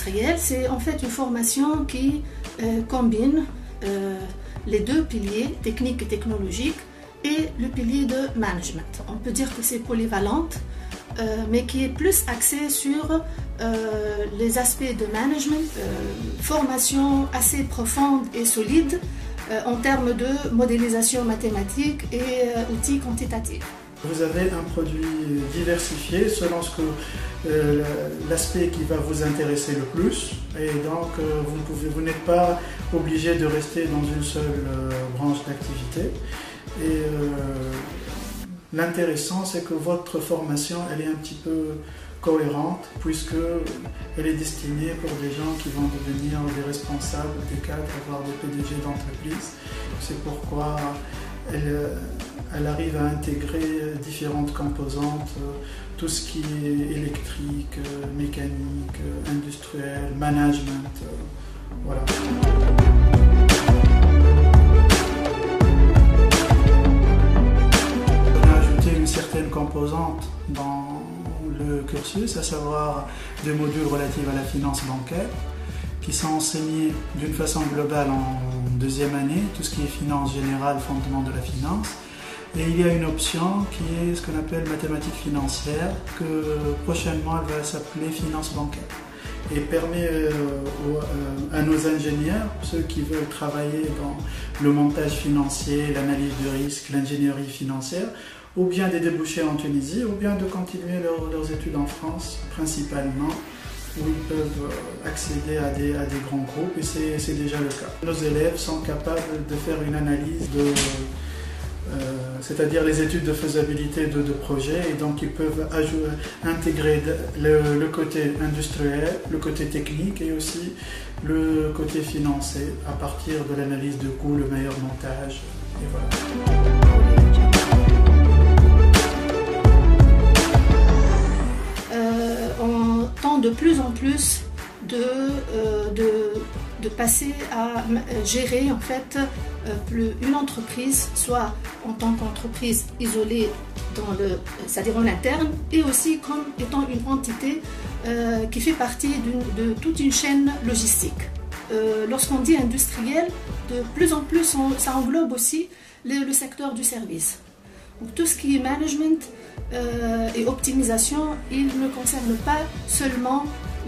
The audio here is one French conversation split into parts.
industrielle, c'est en fait une formation qui combine les deux piliers, techniques et technologiques, et le pilier de management. On peut dire que c'est polyvalente, mais qui est plus axée sur les aspects de management, formation assez profonde et solide en termes de modélisation mathématique et outils quantitatifs. Vous avez un produit diversifié selon l'aspect qui va vous intéresser le plus, et donc vous n'êtes pas obligé de rester dans une seule branche d'activité. Et l'intéressant, c'est que votre formation elle est un petit peu cohérente, puisqu'elle est destinée pour des gens qui vont devenir des responsables, des cadres, voire des PDG d'entreprise. C'est pourquoi elle arrive à intégrer différentes composantes, tout ce qui est électrique, mécanique, industriel, management, voilà. On a ajouté une certaine composante dans le cursus, à savoir des modules relatifs à la finance bancaire, qui sont enseignés d'une façon globale en deuxième année, tout ce qui est finance générale, fondement de la finance. Et il y a une option qui est ce qu'on appelle mathématiques financières, que prochainement elle va s'appeler finance bancaire. Et permet à nos ingénieurs, ceux qui veulent travailler dans le montage financier, l'analyse de risque, l'ingénierie financière, ou bien des débouchés en Tunisie, ou bien de continuer leurs études en France principalement, où ils peuvent accéder à des grands groupes, et c'est déjà le cas. Nos élèves sont capables de faire une analyse c'est-à-dire les études de faisabilité de projets, et donc ils peuvent intégrer le côté industriel, le côté technique et aussi le côté financier à partir de l'analyse de coûts, le meilleur montage, et voilà. On tend de plus en plus de passer à gérer en fait une entreprise, soit en tant qu'entreprise isolée c'est-à-dire en interne, et aussi comme étant une entité qui fait partie de toute une chaîne logistique. Lorsqu'on dit industriel, de plus en plus ça englobe aussi le secteur du service. Donc, tout ce qui est management et optimisation, il ne concerne pas seulement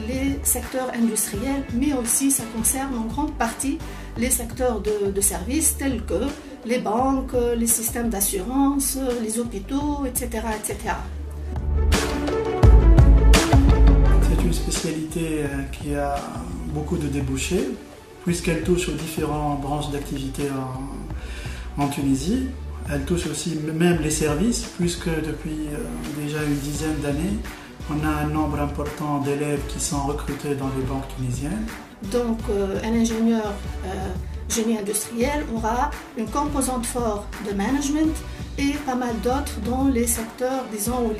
les secteurs industriels, mais aussi ça concerne en grande partie les secteurs de services tels que les banques, les systèmes d'assurance, les hôpitaux, etc., etc. C'est une spécialité qui a beaucoup de débouchés, puisqu'elle touche aux différentes branches d'activité en Tunisie. Elle touche aussi même les services, puisque depuis déjà une dizaine d'années, on a un nombre important d'élèves qui sont recrutés dans les banques tunisiennes. Donc un ingénieur génie industriel aura une composante forte de management et pas mal d'autres dans les secteurs, disons, où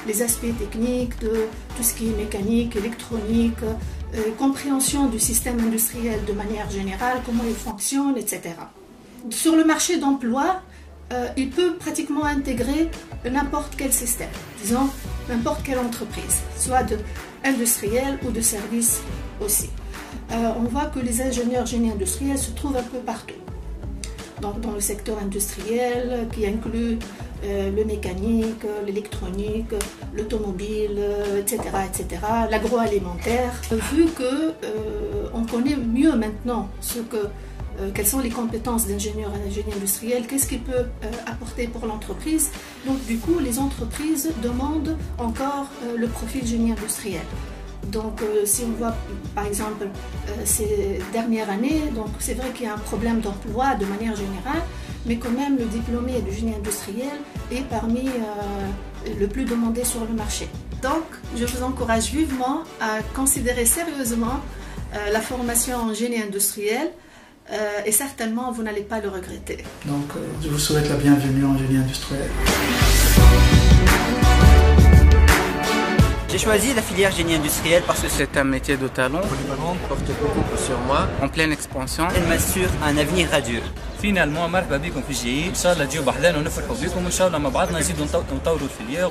les aspects techniques de tout ce qui est mécanique, électronique, compréhension du système industriel de manière générale, comment il fonctionne, etc. Sur le marché d'emploi, il peut pratiquement intégrer n'importe quel système, disons n'importe quelle entreprise, soit industrielle ou de service aussi. On voit que les ingénieurs génie industriels se trouvent un peu partout. Donc dans le secteur industriel qui inclut le mécanique, l'électronique, l'automobile, etc., etc., l'agroalimentaire. Vu qu'on connaît mieux maintenant quelles sont les compétences d'ingénieur et génie industriel, qu'est-ce qu'il peut apporter pour l'entreprise. Donc du coup, les entreprises demandent encore le profil génie industriel. Donc si on voit par exemple ces dernières années, donc c'est vrai qu'il y a un problème d'emploi de manière générale, mais quand même le diplômé du génie industriel est parmi le plus demandé sur le marché. Donc je vous encourage vivement à considérer sérieusement la formation en génie industriel. Et certainement vous n'allez pas le regretter. Donc je vous souhaite la bienvenue en génie industriel. J'ai choisi la filière génie industriel parce que C'est un métier de talent, polyvalente, porte beaucoup sur moi. en pleine expansion. elle m'assure un avenir radieux. فينالمون مرحبا بكم في الجي ان شاء الله تجيو بحذانا ونفرحوا بكم ان شاء الله مع بعضنا نزيدوا نطوروا الفيليير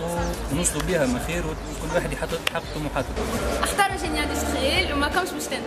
ونوصلوا بها من خير وكل واحد يحقق طموحاته. اختار جيني اندستريال وما كانش باش